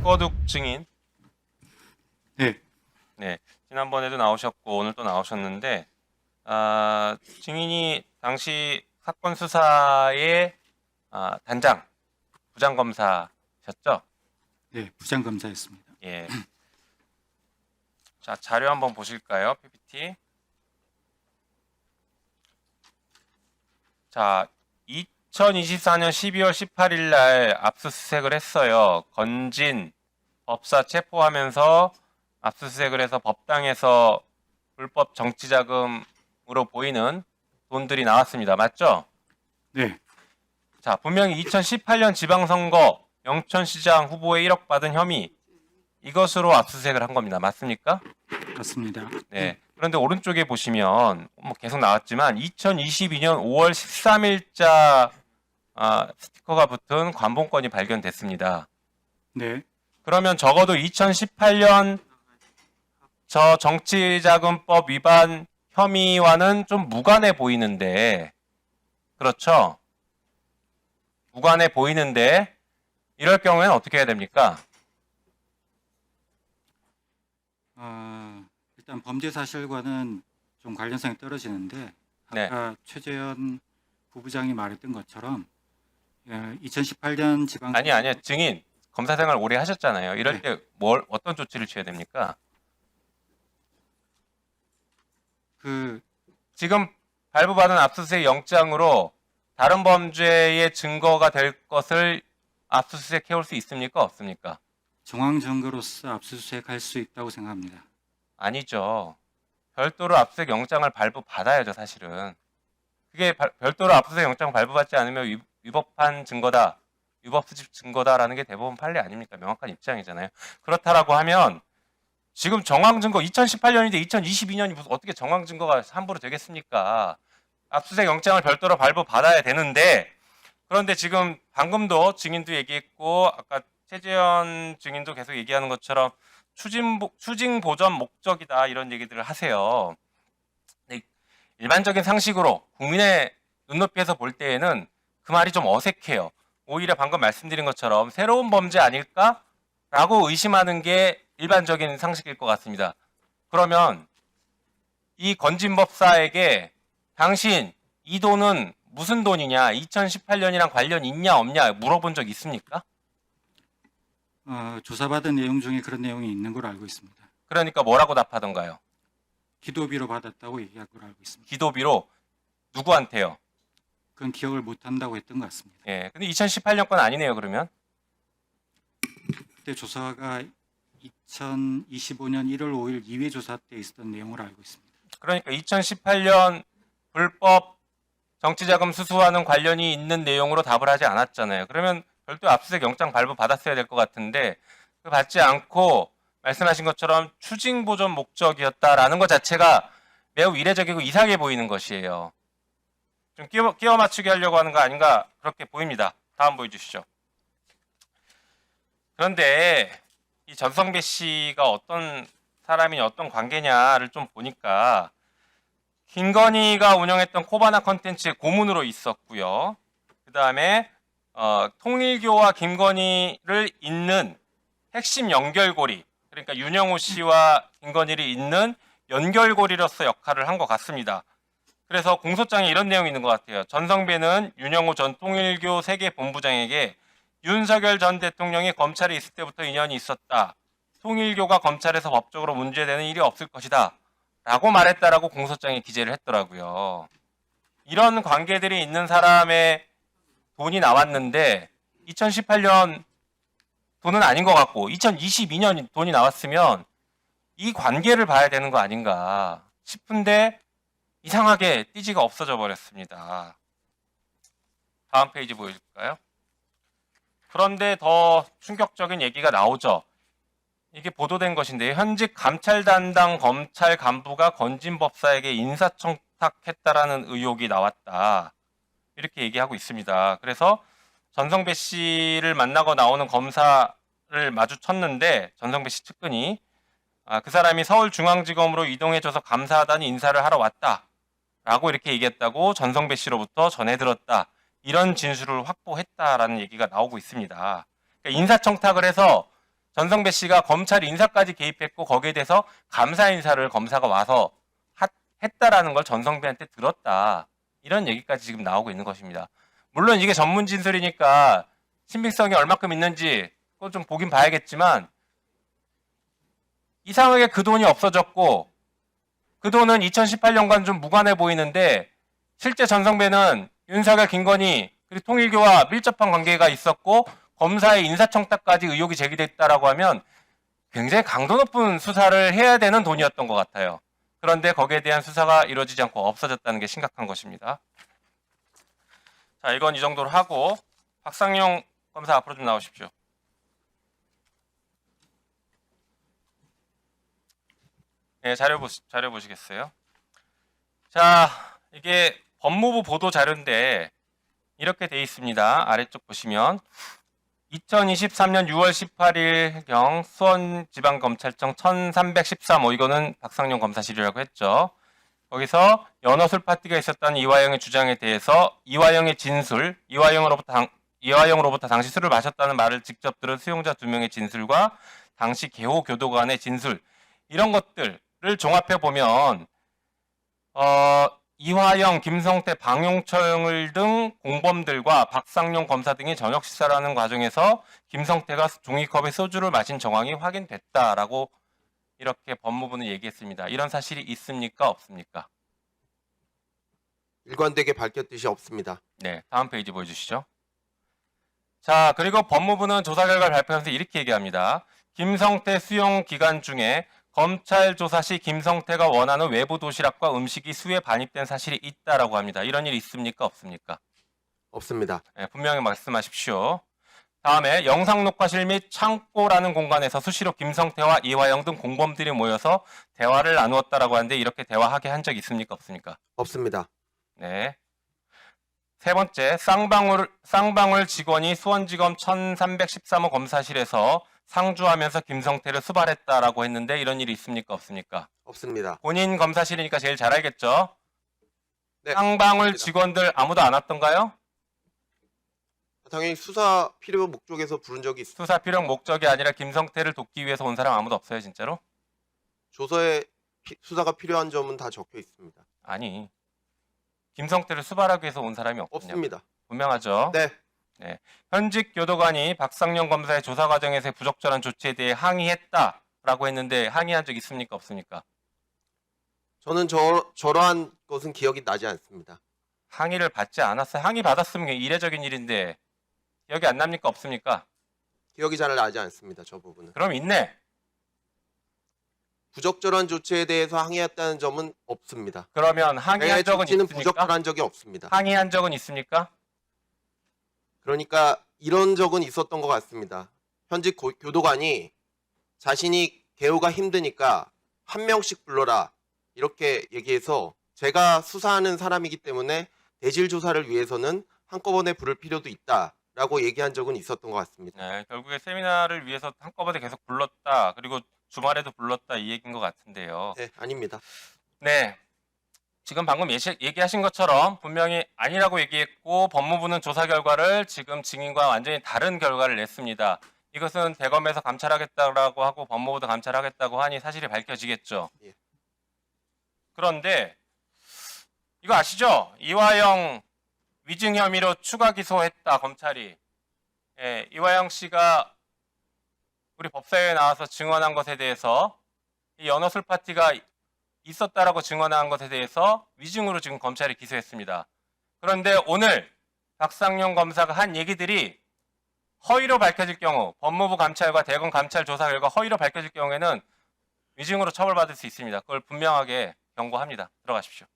박거둑 증인. 네, 네, 지난번에도 나오셨고 오늘 또 나오셨는데 증인이 당시 사건 수사의 단장, 부장검사셨죠? 네, 부장검사였습니다. 예. 자, 자료 한번 보실까요? PPT. 자, 2024년 12월 18일 날 압수수색을 했어요. 건진 법사 체포하면서 압수수색을 해서 법당에서 불법 정치자금으로 보이는 돈들이 나왔습니다. 맞죠? 네, 자, 분명히 2018년 지방선거 영천시장 후보에 1억 받은 혐의 이것으로 압수수색을 한 겁니다. 맞습니까? 맞습니다. 네. 그런데 오른쪽에 보시면 뭐 계속 나왔지만 2022년 5월 13일자 스티커가 붙은 관본권이 발견됐습니다. 네, 그러면 적어도 2018년 저 정치자금법 위반 혐의와는 좀 무관해 보이는데, 그렇죠? 무관해 보이는데 이럴 경우에는 어떻게 해야 됩니까? 일단 범죄 사실과는 좀 관련성이 떨어지는데 네. 아까 최재현 부부장이 말했던 것처럼 2018년 지방 아니요. 증인 검사 생활 오래 하셨잖아요. 이럴 네. 때 어떤 조치를 취해야 됩니까? 지금 발부받은 압수수색 영장으로 다른 범죄의 증거가 될 것을 압수수색 해올 수 있습니까? 없습니까? 정황 증거로서 압수수색할 수 있다고 생각합니다. 아니죠. 별도로 압수수색 영장을 발부받아야죠, 사실은. 그게 별도로 압수수색 영장 발부받지 않으면 위법한 증거다, 위법 수집 증거다라는 게 대법원 판례 아닙니까? 명확한 입장이잖아요. 그렇다라고 하면 지금 정황 증거 2018년인데 2022년이 무슨 어떻게 정황 증거가 함부로 되겠습니까? 압수수색 영장을 별도로 발부받아야 되는데, 그런데 지금 방금도 증인도 얘기했고 아까 최재현 증인도 계속 얘기하는 것처럼 추징 보전 목적이다 이런 얘기들을 하세요. 근데 일반적인 상식으로 국민의 눈높이에서 볼 때에는 그 말이 좀 어색해요. 오히려 방금 말씀드린 것처럼 새로운 범죄 아닐까라고 의심하는 게 일반적인 상식일 것 같습니다. 그러면 이 건진법사에게 당신 이 돈은 무슨 돈이냐, 2018년이랑 관련 있냐 없냐 물어본 적 있습니까? 조사받은 내용 중에 그런 내용이 있는 걸로 알고 있습니다. 그러니까 뭐라고 답하던가요? 기도비로 받았다고 얘기한 걸로 알고 있습니다. 기도비로 누구한테요? 그건 기억을 못한다고 했던 것 같습니다. 예, 근데 2018년 건 아니네요. 그러면 그때 조사가 2025년 1월 5일 2회 조사 때 있었던 내용을 알고 있습니다. 그러니까 2018년 불법 정치자금 수수와는 관련이 있는 내용으로 답을 하지 않았잖아요. 그러면 별도 압수수색 영장 발부 받았어야 될 것 같은데 그 받지 않고 말씀하신 것처럼 추징 보전 목적이었다라는 것 자체가 매우 이례적이고 이상해 보이는 것이에요. 좀 끼워 맞추게 하려고 하는 거 아닌가 그렇게 보입니다. 다음 보여주시죠. 그런데 이 전성배 씨가 어떤 사람이냐 어떤 관계냐를 좀 보니까 김건희가 운영했던 코바나 컨텐츠의 고문으로 있었고요. 그 다음에 통일교와 김건희를 잇는 핵심 연결고리, 그러니까 윤영호 씨와 김건희를 잇는 연결고리로서 역할을 한 것 같습니다. 그래서 공소장에 이런 내용이 있는 것 같아요. 전성배는 윤영호 전 통일교 세계본부장에게 윤석열 전 대통령이 검찰에 있을 때부터 인연이 있었다. 통일교가 검찰에서 법적으로 문제되는 일이 없을 것이다. 라고 말했다라고 공소장에 기재를 했더라고요. 이런 관계들이 있는 사람의 돈이 나왔는데 2018년 돈은 아닌 것 같고 2022년 돈이 나왔으면 이 관계를 봐야 되는 거 아닌가 싶은데 이상하게 띠지가 없어져 버렸습니다. 다음 페이지 보여줄까요? 그런데 더 충격적인 얘기가 나오죠. 이게 보도된 것인데 현직 감찰 담당 검찰 간부가 건진법사에게 인사청탁했다라는 의혹이 나왔다. 이렇게 얘기하고 있습니다. 그래서 전성배 씨를 만나고 나오는 검사를 마주쳤는데 전성배 씨 측근이 그 사람이 서울중앙지검으로 이동해줘서 감사하다니 인사를 하러 왔다라고 이렇게 얘기했다고 전성배 씨로부터 전해 들었다. 이런 진술을 확보했다라는 얘기가 나오고 있습니다. 그러니까 인사청탁을 해서 전성배 씨가 검찰 인사까지 개입했고 거기에 대해서 감사 인사를 검사가 와서 했다라는 걸 전성배한테 들었다. 이런 얘기까지 지금 나오고 있는 것입니다. 물론 이게 전문 진술이니까 신빙성이 얼마큼 있는지 그건 좀 보긴 봐야겠지만 이상하게 그 돈이 없어졌고 그 돈은 2018년과는 좀 무관해 보이는데 실제 전성배는 윤석열, 김건희 그리고 통일교와 밀접한 관계가 있었고 검사의 인사청탁까지 의혹이 제기됐다라고 하면 굉장히 강도 높은 수사를 해야 되는 돈이었던 것 같아요. 그런데 거기에 대한 수사가 이루어지지 않고 없어졌다는 게 심각한 것입니다. 자, 이건 이 정도로 하고 박상용 검사 앞으로 좀 나오십시오. 네, 자료 보시겠어요? 자, 이게 법무부 보도 자료인데 이렇게 돼 있습니다. 아래쪽 보시면 2023년 6월 18일경 수원지방검찰청 1313호 이거는 박상용 검사실이라고 했죠. 거기서 연어술 파티가 있었다는 이화영의 주장에 대해서 이화영의 진술, 이화영으로부터 당시 술을 마셨다는 말을 직접 들은 수용자 2명의 진술과 당시 개호 교도관의 진술 이런 것들을 종합해 보면 이화영, 김성태, 방용철 등 공범들과 박상용 검사 등이 저녁 식사를 하는 과정에서 김성태가 종이컵에 소주를 마신 정황이 확인됐다라고 이렇게 법무부는 얘기했습니다. 이런 사실이 있습니까? 없습니까? 일관되게 밝혔듯이 없습니다. 네, 다음 페이지 보여주시죠. 자, 그리고 법무부는 조사 결과를 발표하면서 이렇게 얘기합니다. 김성태 수용 기간 중에 검찰 조사 시 김성태가 원하는 외부 도시락과 음식이 수에 반입된 사실이 있다라고 합니다. 이런 일이 있습니까? 없습니까? 없습니다. 네, 분명히 말씀하십시오. 다음에 영상 녹화실 및 창고라는 공간에서 수시로 김성태와 이화영 등 공범들이 모여서 대화를 나누었다라고 하는데 이렇게 대화하게 한 적 있습니까? 없습니까? 없습니다. 네. 세 번째, 쌍방울 직원이 수원지검 1313호 검사실에서 상주하면서 김성태를 수발했다라고 했는데 이런 일이 있습니까? 없습니까? 없습니다. 본인 검사실이니까 제일 잘 알겠죠? 네, 쌍방울 없습니다. 직원들 아무도 안 왔던가요? 당연히 수사 필요 목적에서 부른 적이 있습니다. 수사 필요 목적이 아니라 김성태를 돕기 위해서 온 사람 아무도 없어요, 진짜로? 조서에 수사가 필요한 점은 다 적혀 있습니다. 아니, 김성태를 수발하기 위해서 온 사람이 없냐? 없습니다. 분명하죠? 네, 현직 교도관이 박상용 검사의 조사 과정에서의 부적절한 조치에 대해 항의했다라고 했는데 항의한 적 있습니까? 없습니까? 저는 저러한 것은 기억이 나지 않습니다. 항의를 받지 않았어요. 항의 받았으면 이례적인 일인데 기억이 안 납니까? 없습니까? 기억이 잘 나지 않습니다. 저 부분은. 그럼 있네. 부적절한 조치에 대해서 항의했다는 점은 없습니다. 그러면 항의한 적은 조치는 있습니까? 부적절한 적이 없습니다. 항의한 적은 있습니까? 그러니까 이런 적은 있었던 것 같습니다. 현직 교도관이 자신이 개호가 힘드니까 한 명씩 불러라 이렇게 얘기해서 제가 수사하는 사람이기 때문에 대질 조사를 위해서는 한꺼번에 부를 필요도 있다라고 얘기한 적은 있었던 것 같습니다. 네, 결국에 세미나를 위해서 한꺼번에 계속 불렀다. 그리고 주말에도 불렀다 이 얘기인 것 같은데요. 네, 아닙니다. 네. 지금 방금 얘기하신 것처럼 분명히 아니라고 얘기했고 법무부는 조사 결과를 지금 증인과 완전히 다른 결과를 냈습니다. 이것은 대검에서 감찰하겠다고 하고 법무부도 감찰하겠다고 하니 사실이 밝혀지겠죠. 예. 그런데 이거 아시죠? 이화영 위증 혐의로 추가 기소했다 검찰이. 예, 이화영 씨가 우리 법사위에 나와서 증언한 것에 대해서 이 연어술 파티가 있었다라고 증언한 것에 대해서 위증으로 지금 검찰이 기소했습니다. 그런데 오늘 박상용 검사가 한 얘기들이 허위로 밝혀질 경우 법무부 감찰과 대검 감찰 조사 결과 허위로 밝혀질 경우에는 위증으로 처벌받을 수 있습니다. 그걸 분명하게 경고합니다. 들어가십시오.